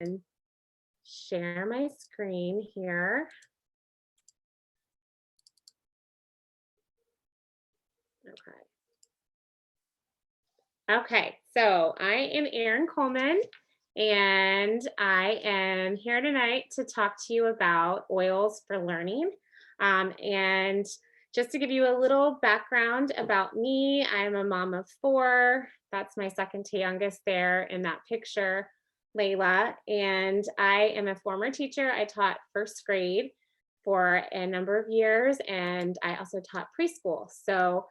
and share my screen here. Okay. Okay, so I am Erin Coleman, and I am here tonight to talk to you about oils for learning. And just to give you a little background about me, I'm a mom of four. That's my second to youngest there in that picture, Layla. And I am a former teacher. I taught first grade for a number of years, and I also taught preschool. So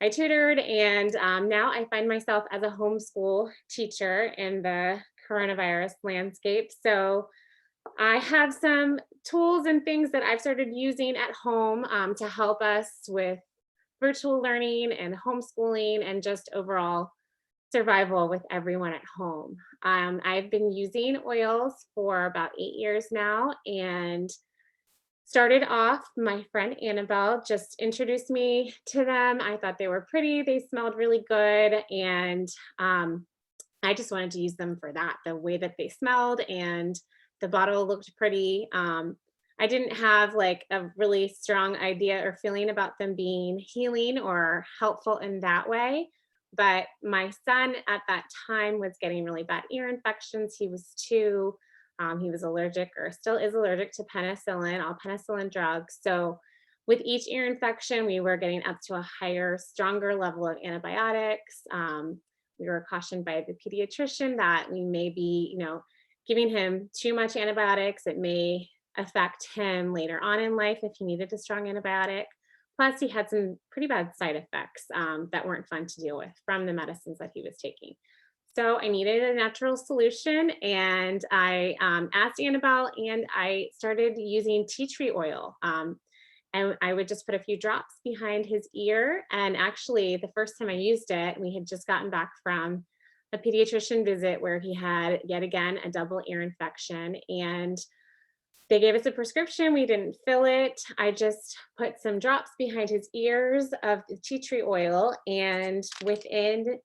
I tutored, and now I find myself as a homeschool teacher in the coronavirus landscape. So I have some tools and things that I've started using at home to help us with virtual learning and homeschooling and just overall survival with everyone at home. I've been using oils for about 8 years now, and started off, my friend Annabelle just introduced me to them. I thought they were pretty, they smelled really good, and I just wanted to use them for that, the way that they smelled, and the bottle looked pretty. I didn't have like a really strong idea or feeling about them being healing or helpful in that way. But my son at that time was getting really bad ear infections. He was two. He was allergic or still is allergic to penicillin, all penicillin drugs. So with each ear infection, we were getting up to a higher, stronger level of antibiotics. We were cautioned by the pediatrician that we may be, giving him too much antibiotics. It may affect him later on in life if he needed a strong antibiotic. Plus, he had some pretty bad side effects that weren't fun to deal with from the medicines that he was taking. So I needed a natural solution, and I asked Annabelle, and I started using tea tree oil. And I would just put a few drops behind his ear. And actually, the first time I used it, we had just gotten back from a pediatrician visit where he had yet again a double ear infection. And they gave us a prescription. We didn't fill it. I just put some drops behind his ears of the tea tree oil. And within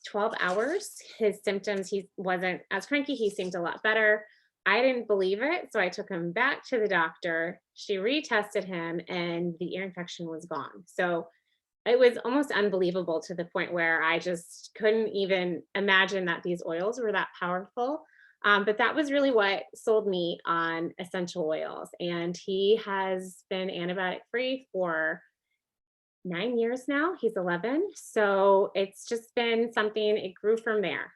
12 hours, his symptoms, he wasn't as cranky. He seemed a lot better. I didn't believe it. So I took him back to the doctor. She retested him, and the ear infection was gone. So it was almost unbelievable to the point where I just couldn't even imagine that these oils were that powerful. But that was really what sold me on essential oils. And he has been antibiotic free for 9 years now. He's 11. So it's just been something, it grew from there.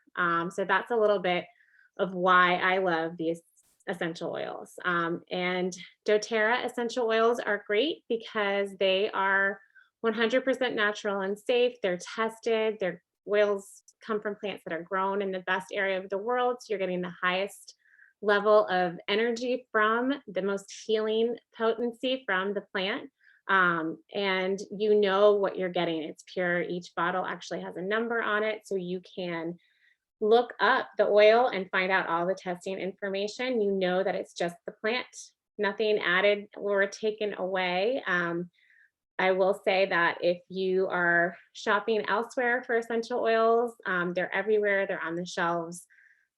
So that's a little bit of why I love these essential oils. And doTERRA essential oils are great because they are 100% natural and safe. They're tested. Their oils come from plants that are grown in the best area of the world. So you're getting the highest level of energy from the most healing potency from the plant. And you know what you're getting. It's pure. Each bottle actually has a number on it, so you can look up the oil and find out all the testing information. You know that it's just the plant, nothing added or taken away. I will say that if you are shopping elsewhere for essential oils, they're everywhere. They're on the shelves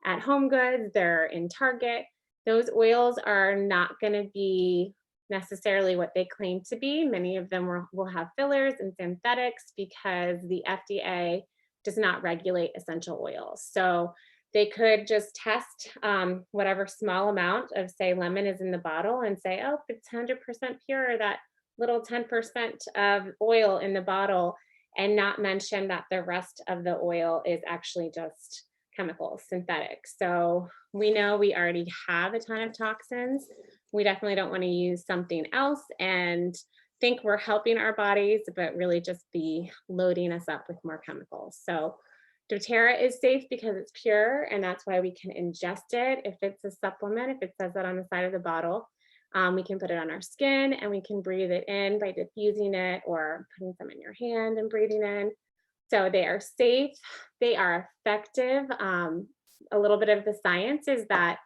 at Home Goods, they're in Target. Those oils are not going to be necessarily what they claim to be. Many of them will have fillers and synthetics because the FDA does not regulate essential oils. So they could just test whatever small amount of, say, lemon is in the bottle and say, oh, it's 100% pure, that little 10% of oil in the bottle, and not mention that the rest of the oil is actually just chemicals, synthetic. So we know we already have a ton of toxins. We definitely don't want to use something else and think we're helping our bodies, but really just be loading us up with more chemicals. So doTERRA is safe because it's pure, and that's why we can ingest it. If it's a supplement, if it says that on the side of the bottle, we can put it on our skin and we can breathe it in by diffusing it or putting some in your hand and breathing in. So they are safe, they are effective. A little bit of the science is that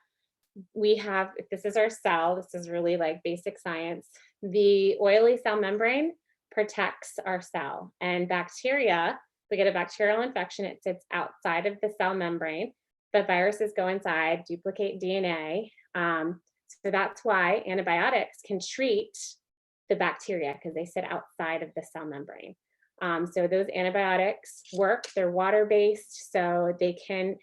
we have, if this is our cell, this is really like basic science. The oily cell membrane protects our cell, and bacteria, we get a bacterial infection, it sits outside of the cell membrane. but viruses go inside, duplicate DNA. So that's why antibiotics can treat the bacteria because they sit outside of the cell membrane. So those antibiotics work. They're water-based, so they can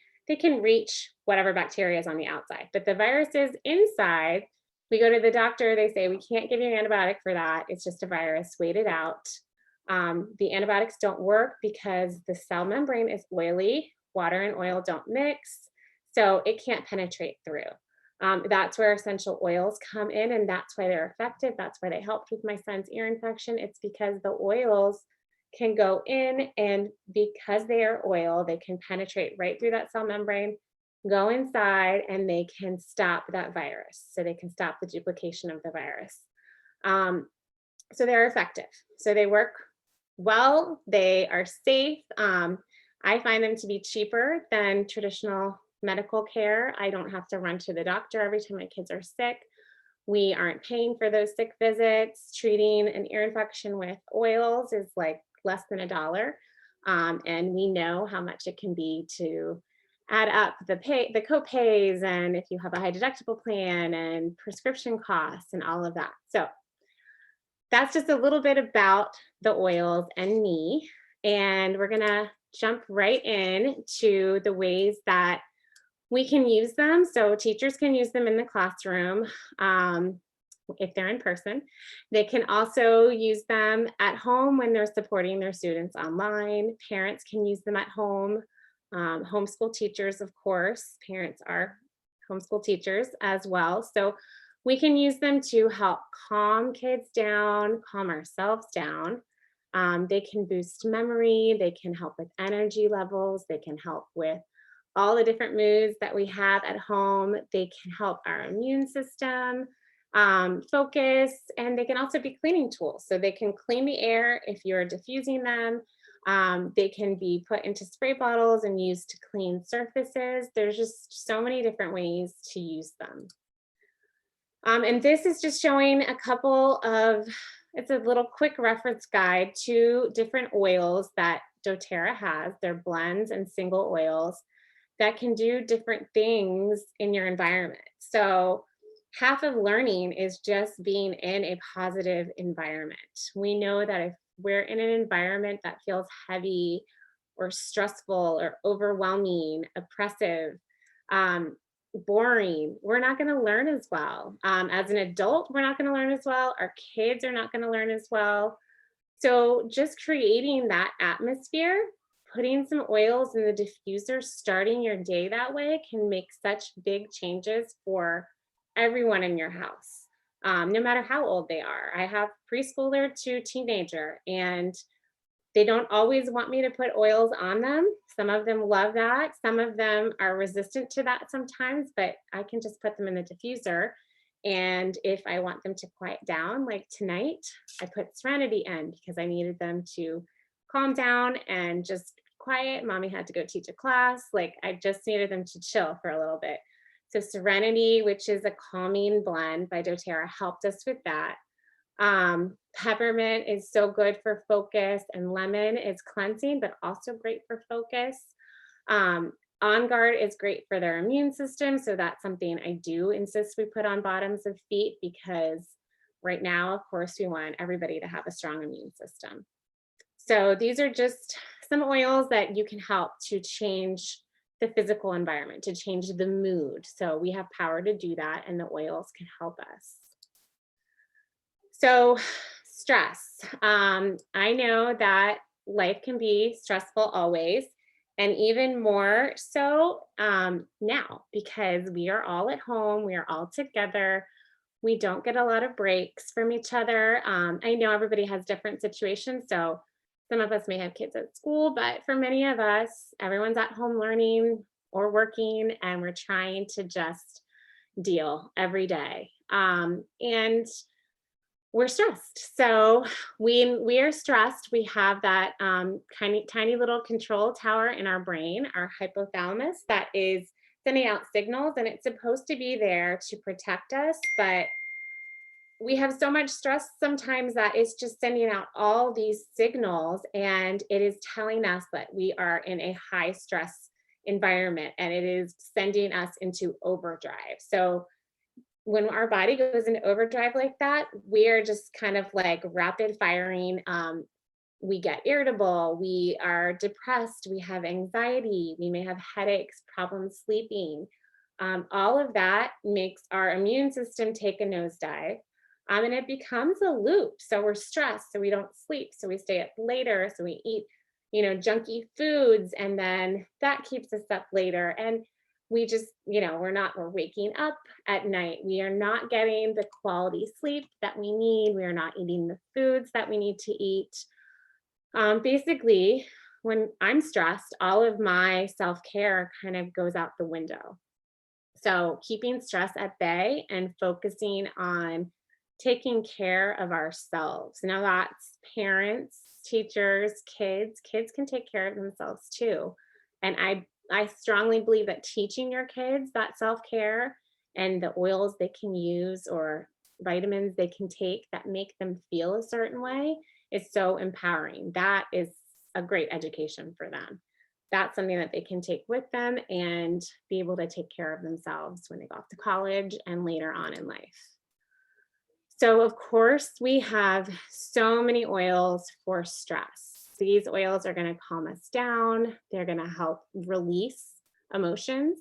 reach whatever bacteria is on the outside. But the viruses inside, we go to the doctor, they say, we can't give you an antibiotic for that. It's just a virus, wait it out. The antibiotics don't work because the cell membrane is oily. Water and oil don't mix, so it can't penetrate through. That's where essential oils come in, and that's why they're effective. That's why they helped with my son's ear infection. It's because the oils can go in, and because they are oil, they can penetrate right through that cell membrane, go inside, and they can stop that virus. So they can stop the duplication of the virus. So they're effective. So they work well, they are safe. I find them to be cheaper than traditional medical care. I don't have to run to the doctor every time my kids are sick. We aren't paying for those sick visits. Treating an ear infection with oils is like less than $1. And we know how much it can be to add up the co-pays, and if you have a high deductible plan and prescription costs and all of that. So that's just a little bit about the oils and me. And we're gonna jump right in to the ways that we can use them. So teachers can use them in the classroom if they're in person. They can also use them at home when they're supporting their students online. Parents can use them at home. Homeschool teachers, of course, parents are homeschool teachers as well. So we can use them to help calm kids down, calm ourselves down. They can boost memory, they can help with energy levels, they can help with all the different moods that we have at home. They can help our immune system focus, and they can also be cleaning tools. So they can clean the air if you're diffusing them. They can be put into spray bottles and used to clean surfaces. There's just so many different ways to use them. And this is just showing a couple of, it's a little quick reference guide to different oils that doTERRA has. They're blends and single oils that can do different things in your environment. So half of learning is just being in a positive environment. We know that if we're in an environment that feels heavy or stressful or overwhelming, oppressive, boring, we're not going to learn as well. As an adult, we're not going to learn as well. Our kids are not going to learn as well. So just creating that atmosphere, putting some oils in the diffuser, starting your day that way can make such big changes for everyone in your house, no matter how old they are. I have preschooler to teenager, and they don't always want me to put oils on them. Some of them love that. Some of them are resistant to that sometimes, but I can just put them in the diffuser. And if I want them to quiet down, like tonight, I put Serenity in because I needed them to calm down and just quiet. Mommy had to go teach a class. Like I just needed them to chill for a little bit. So Serenity, which is a calming blend by doTERRA, helped us with that. Peppermint is so good for focus, and lemon is cleansing, but also great for focus. On Guard is great for their immune system. So that's something I do insist we put on bottoms of feet, because right now, of course, we want everybody to have a strong immune system. So these are just some oils that you can help to change the physical environment, to change the mood. So we have power to do that, and the oils can help us. So stress. I know that life can be stressful always, and even more so now, because we are all at home, we are all together. We don't get a lot of breaks from each other. I know everybody has different situations. So some of us may have kids at school, but for many of us, everyone's at home learning or working, and we're trying to just deal every day. And we're stressed. So we are stressed, we have that tiny little control tower in our brain, our hypothalamus, that is sending out signals, and it's supposed to be there to protect us. But we have so much stress sometimes that it's just sending out all these signals, and it is telling us that we are in a high stress environment, and it is sending us into overdrive. So when our body goes into overdrive like that, we are just kind of like rapid firing. We get irritable, we are depressed, we have anxiety, we may have headaches, problems sleeping. All of that makes our immune system take a nosedive. And it becomes a loop. So we're stressed, so we don't sleep, so we stay up later, so we eat, junky foods, and then that keeps us up later. And we just, we're waking up at night. We are not getting the quality sleep that we need. We are not eating the foods that we need to eat. Basically, when I'm stressed, all of my self care kind of goes out the window. So, keeping stress at bay and focusing on taking care of ourselves. Now, that's parents, teachers, kids. Kids can take care of themselves too. And I strongly believe that teaching your kids that self care and the oils they can use or vitamins they can take that make them feel a certain way is so empowering. That is a great education for them. That's something that they can take with them and be able to take care of themselves when they go off to college and later on in life. So, of course, we have so many oils for stress. These oils are going to calm us down, they're going to help release emotions.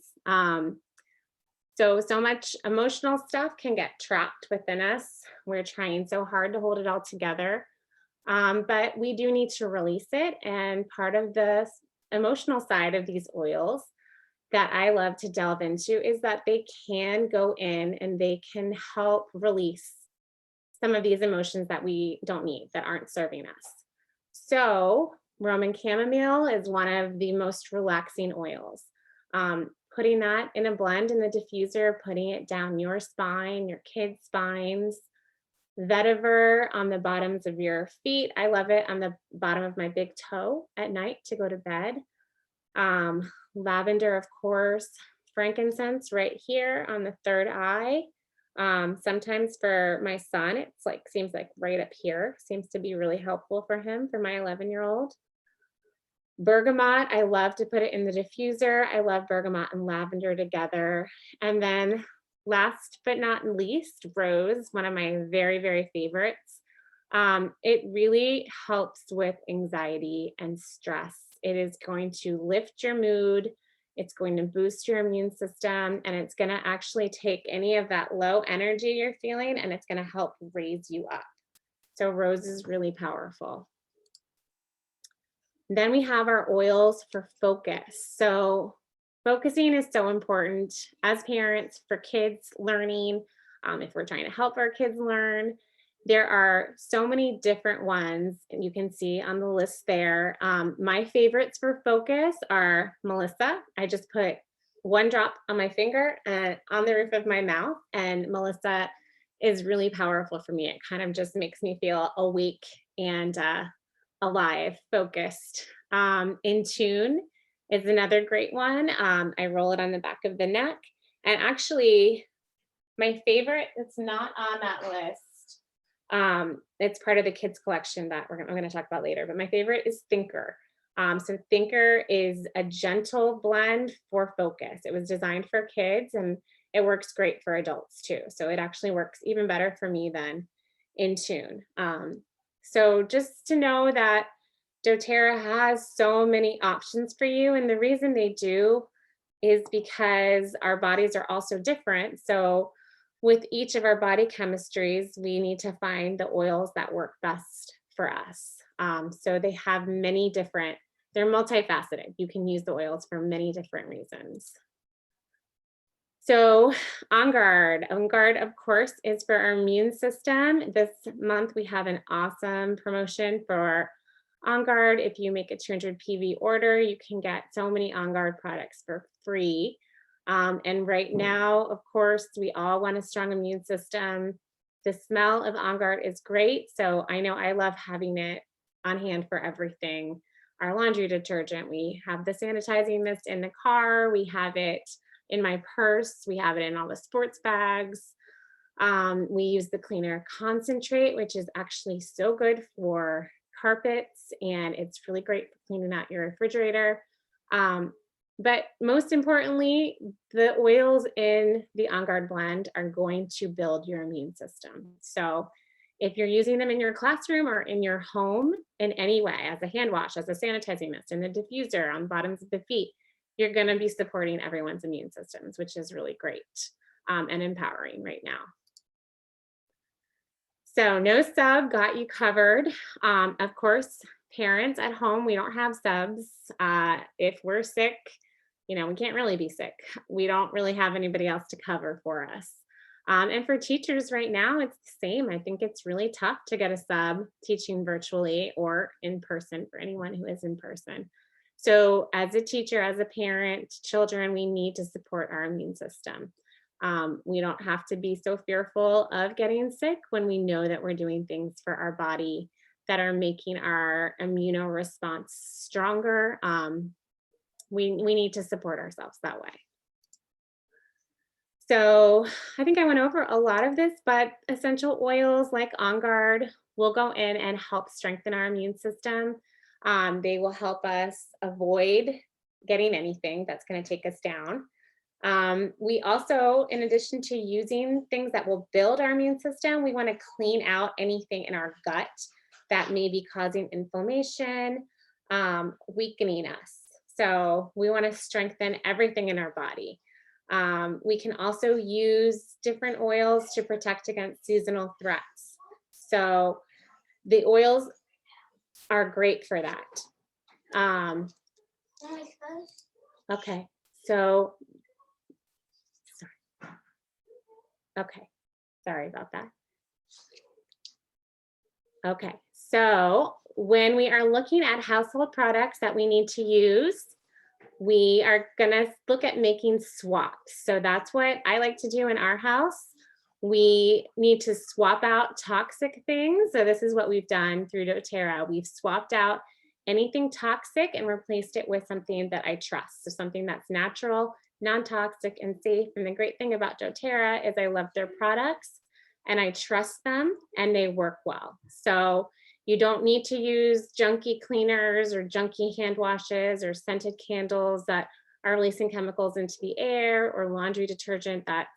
So much emotional stuff can get trapped within us. We're trying so hard to hold it all together. But we do need to release it. And part of the emotional side of these oils that I love to delve into is that they can go in and they can help release some of these emotions that we don't need, that aren't serving us. So, Roman chamomile is one of the most relaxing oils. Putting that in a blend in the diffuser, putting it down your spine, your kids' spines, vetiver on the bottoms of your feet. I love it on the bottom of my big toe at night to go to bed. Lavender, of course, frankincense right here on the third eye. Sometimes for my son, it's like seems like right up here, seems to be really helpful for him, for my 11-year-old. Bergamot, I love to put it in the diffuser. I love bergamot and lavender together. And then last but not least, rose, one of my very, very favorites. It really helps with anxiety and stress. It is going to lift your mood. It's going to boost your immune system, and it's going to actually take any of that low energy you're feeling and it's going to help raise you up. So rose is really powerful. Then we have our oils for focus. So focusing is so important as parents for kids learning. If we're trying to help our kids learn, there are so many different ones, and you can see on the list there. My favorites for focus are Melissa. I just put one drop on my finger and on the roof of my mouth, and Melissa is really powerful for me. It kind of just makes me feel awake and alive, focused. In Tune is another great one. I roll it on the back of the neck. And actually, my favorite, it's not on that list. It's part of the kids collection that I'm going to talk about later, but my favorite is Thinker. So Thinker is a gentle blend for focus. It was designed for kids and it works great for adults too. So it actually works even better for me than In Tune. So just to know that doTERRA has so many options for you. And the reason they do is because our bodies are also different. So with each of our body chemistries, we need to find the oils that work best for us. So they have many different, they're multifaceted. You can use the oils for many different reasons. So On Guard. On Guard, of course, is for our immune system. This month we have an awesome promotion for On Guard. If you make a 200 PV order, you can get so many On Guard products for free. And right now, of course, we all want a strong immune system. The smell of On Guard is great. So I know I love having it on hand for everything. Our laundry detergent, we have the sanitizing mist in the car. We have it in my purse. We have it in all the sports bags. We use the cleaner concentrate, which is actually so good for carpets, and it's really great for cleaning out your refrigerator. But most importantly, the oils in the On Guard blend are going to build your immune system. So if you're using them in your classroom or in your home in any way, as a hand wash, as a sanitizing mist, in the diffuser on the bottoms of the feet, you're going to be supporting everyone's immune systems, which is really great and empowering right now. So no sub, got you covered. Of course, parents at home, we don't have subs. If we're sick, we can't really be sick. We don't really have anybody else to cover for us. And for teachers right now, it's the same. I think it's really tough to get a sub teaching virtually or in person for anyone who is in person. So as a teacher, as a parent, children, we need to support our immune system. We don't have to be so fearful of getting sick when we know that we're doing things for our body that are making our immune response stronger. We need to support ourselves that way. So I think I went over a lot of this, but essential oils like On Guard will go in and help strengthen our immune system. They will help us avoid getting anything that's going to take us down. We also, in addition to using things that will build our immune system, we want to clean out anything in our gut that may be causing inflammation, weakening us. So we want to strengthen everything in our body. We can also use different oils to protect against seasonal threats. So the oils are great for that. Okay, so okay, sorry about that. Okay, so when we are looking at household products that we need to use, we are gonna look at making swaps. So that's what I like to do in our house. We need to swap out toxic things. So this is what we've done through doTERRA. We've swapped out anything toxic and replaced it with something that I trust. So something that's natural, non-toxic, and safe. And the great thing about doTERRA is I love their products and I trust them and they work well. So you don't need to use junky cleaners or junky hand washes or scented candles that are releasing chemicals into the air, or laundry detergent that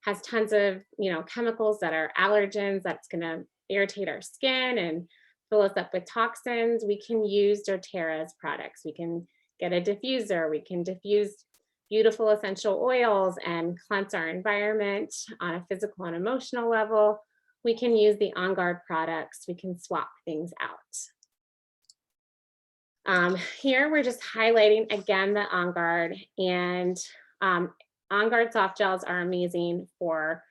has tons of chemicals that are allergens that's going to irritate our skin and fill us up with toxins. We can use doTERRA's products. We can get a diffuser. We can diffuse beautiful essential oils and cleanse our environment on a physical and emotional level. We can use the On Guard products. We can swap things out. Here we're just highlighting again the On Guard, and On Guard soft gels are amazing for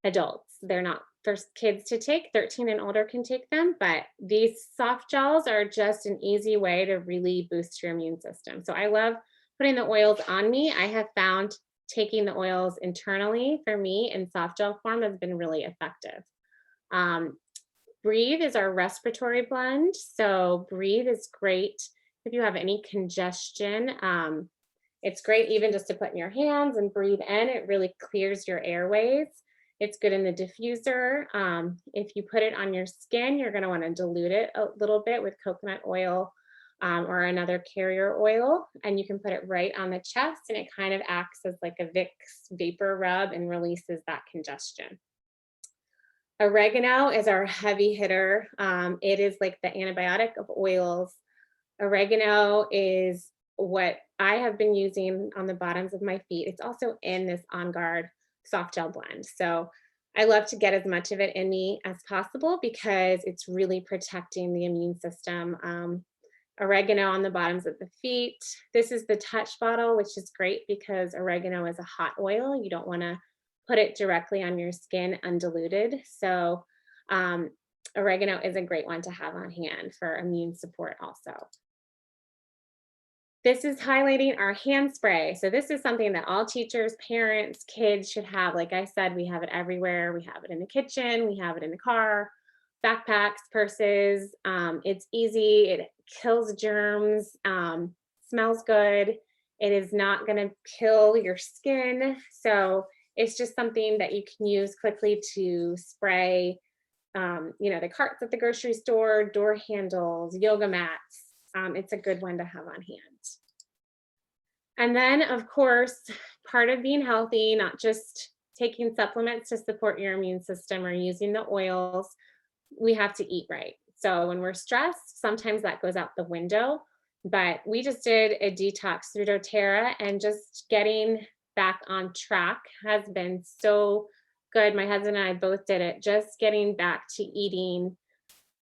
adults. They're not for kids to take. 13 and older can take them, but these soft gels are just an easy way to really boost your immune system. So I love putting the oils on me. I have found taking the oils internally for me in soft gel form has been really effective. Breathe is our respiratory blend. So Breathe is great if you have any congestion. It's great even just to put in your hands and breathe in. It really clears your airways. It's good in the diffuser. If you put it on your skin, you're going to want to dilute it a little bit with coconut oil or another carrier oil, and you can put it right on the chest, and it kind of acts as like a Vicks vapor rub and releases that congestion. Oregano is our heavy hitter. It is like the antibiotic of oils. Oregano is what I have been using on the bottoms of my feet. It's also in this On Guard soft gel blend. So I love to get as much of it in me as possible because it's really protecting the immune system. Oregano on the bottoms of the feet. This is the touch bottle, which is great because oregano is a hot oil. You don't want to put it directly on your skin undiluted. So oregano is a great one to have on hand for immune support also. This is highlighting our hand spray. So this is something that all teachers, parents, kids should have. Like I said, we have it everywhere. We have it in the kitchen, we have it in the car, backpacks, purses. It's easy, it kills germs, smells good. It is not gonna kill your skin. So it's just something that you can use quickly to spray, the carts at the grocery store, door handles, yoga mats. It's a good one to have on hand. And then, of course, part of being healthy, not just taking supplements to support your immune system or using the oils, we have to eat right. So when we're stressed, sometimes that goes out the window. But we just did a detox through doTERRA, and just getting back on track has been so good. My husband and I both did it, just getting back to eating,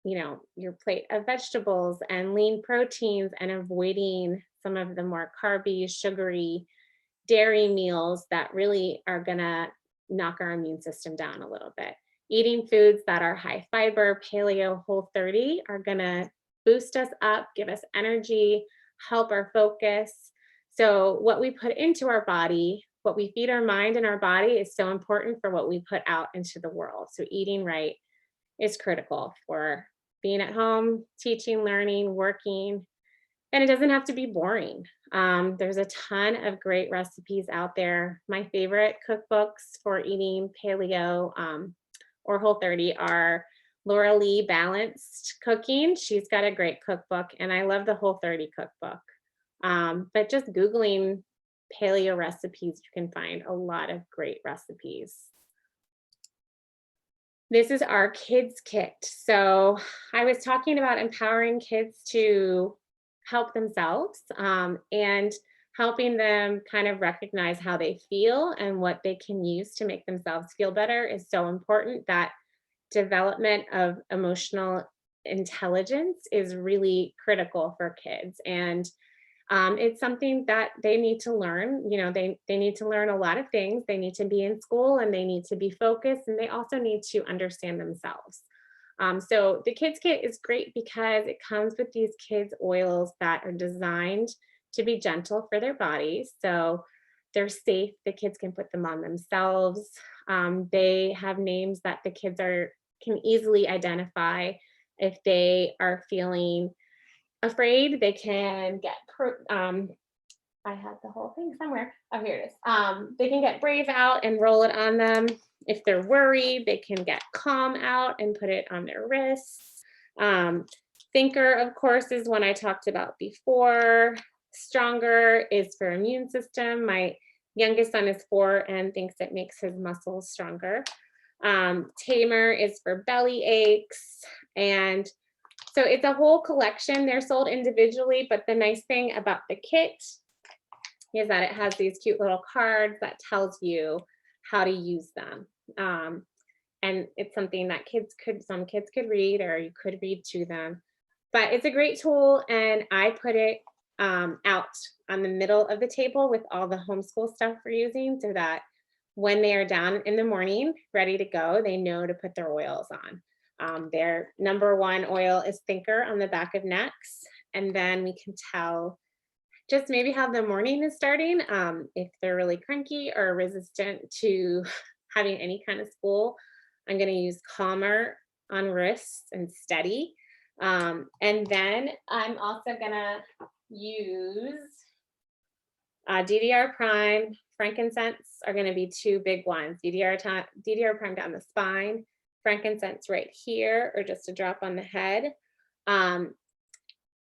your plate of vegetables and lean proteins, and avoiding some of the more carby, sugary dairy meals that really are going to knock our immune system down a little bit. Eating foods that are high fiber, paleo, whole 30 are going to boost us up, give us energy, help our focus. So, what we put into our body, what we feed our mind and our body is so important for what we put out into the world. So, eating right is critical for being at home, teaching, learning, working, and it doesn't have to be boring. There's a ton of great recipes out there. My favorite cookbooks for eating paleo or whole 30 are Laura Lee Balanced Cooking. She's got a great cookbook, and I love the Whole 30 cookbook. But just Googling paleo recipes, you can find a lot of great recipes. This is our kids kit. So I was talking about empowering kids to help themselves, and helping them kind of recognize how they feel and what they can use to make themselves feel better is so important. That development of emotional intelligence is really critical for kids. And it's something that they need to learn. They need to learn a lot of things. They need to be in school, and they need to be focused, and they also need to understand themselves. So the kids kit is great because it comes with these kids oils that are designed to be gentle for their bodies. So they're safe. The kids can put them on themselves. They have names that the kids can easily identify. If they are feeling afraid, they can get I have the whole thing somewhere. Oh, here it is. They can get Brave out and roll it on them. If they're worried, they can get Calm out and put it on their wrists. Thinker, of course, is one I talked about before. Stronger is for immune system. My youngest son is 4 and thinks it makes his muscles stronger. Tamer is for belly aches. And so it's a whole collection. They're sold individually, but the nice thing about the kit is that it has these cute little cards that tells you how to use them. And it's something that some kids could read, or you could read to them. But it's a great tool, and I put it out on the middle of the table with all the homeschool stuff we're using, so that when they are down in the morning, ready to go, they know to put their oils on. Their number one oil is Thinker on the back of necks, and then we can tell just maybe how the morning is starting, if they're really cranky or resistant to having any kind of school. I'm going to use Calmer on wrists and Steady. And then I'm also going to use DDR Prime. Frankincense are going to be two big ones. DDR Prime down the spine, frankincense right here, or just a drop on the head.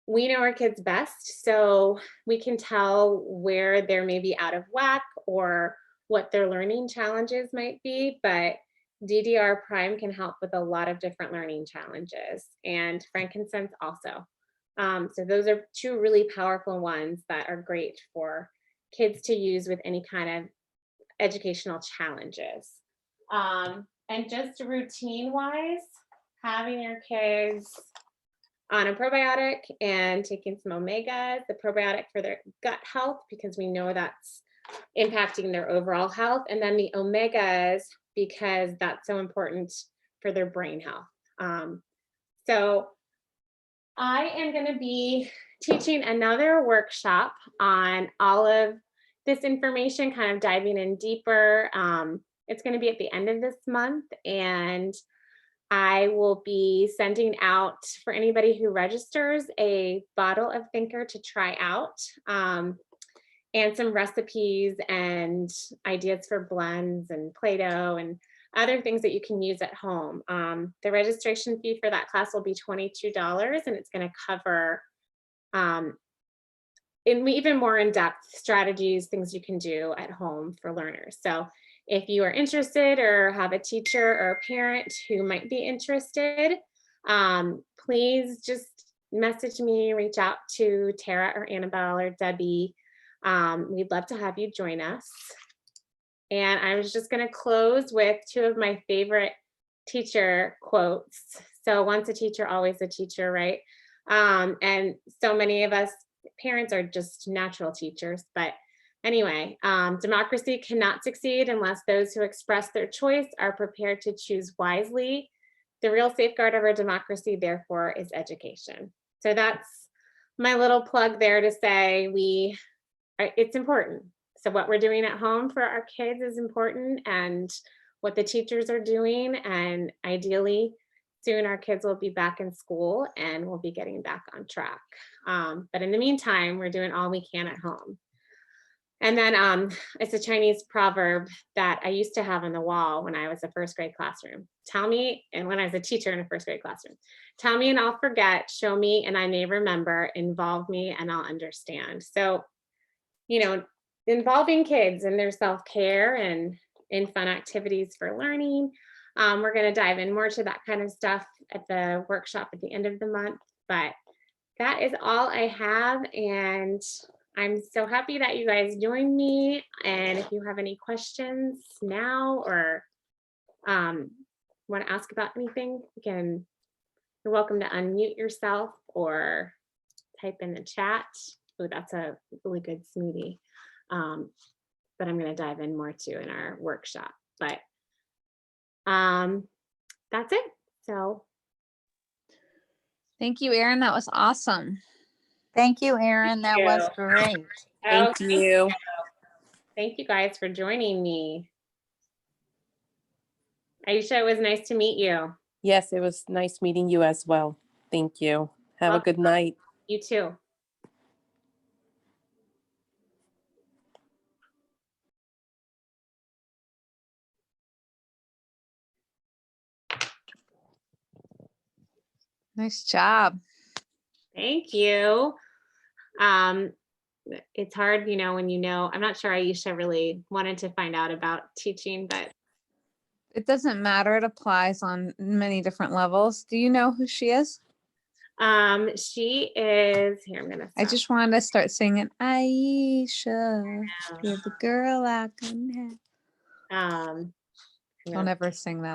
We know our kids best, so we can tell where they're maybe out of whack or what their learning challenges might be, but DDR Prime can help with a lot of different learning challenges, and frankincense also. So those are two really powerful ones that are great for kids to use with any kind of educational challenges. And just routine wise, having your kids on a probiotic and taking some omegas, the probiotic for their gut health, because we know that's impacting their overall health, and then the omegas because that's so important for their brain health. So I am going to be teaching another workshop on all of this information, kind of diving in deeper. It's going to be at the end of this month, and I will be sending out for anybody who registers a bottle of Thinker to try out, and some recipes and ideas for blends and Play-Doh and other things that you can use at home. The registration fee for that class will be $22, and it's going to cover even more in-depth strategies, things you can do at home for learners. So if you are interested or have a teacher or a parent who might be interested, please just message me, reach out to Tara or Annabelle or Debbie. We'd love to have you join us. And I was just going to close with two of my favorite teacher quotes. So once a teacher, always a teacher, right? And so many of us parents are just natural teachers. But anyway, democracy cannot succeed unless those who express their choice are prepared to choose wisely. The real safeguard of our democracy, therefore, is education. So that's my little plug there to say it's important. So what we're doing at home for our kids is important, and what the teachers are doing, and ideally soon our kids will be back in school and we'll be getting back on track. But in the meantime, we're doing all we can at home. And then it's a Chinese proverb that I used to have on the wall when I was a first grade classroom. Tell me, and when I was a teacher in a first grade classroom, tell me and I'll forget, show me and I may remember, involve me and I'll understand. So, involving kids in their self-care and in fun activities for learning. We're going to dive in more to that kind of stuff at the workshop at the end of the month, but that is all I have. And I'm so happy that you guys joined me. And if you have any questions now or want to ask about anything, you're welcome to unmute yourself or type in the chat. Oh, that's a really good smoothie. But I'm going to dive in more too in our workshop. But that's it. So thank you, Erin. That was awesome. Thank you, Erin. That was great. Thank you. Thank you guys for joining me. Aisha, it was nice to meet you. Yes, it was nice meeting you as well. Thank you. Have a good night. You too. Nice job. Thank you. It's hard, when I'm not sure Aisha really wanted to find out about teaching, but It doesn't matter. It applies on many different levels. Do you know who she is? she is here. I'm gonna I just wanted to start singing Aisha, you're the girl I can have. Don't ever sing that.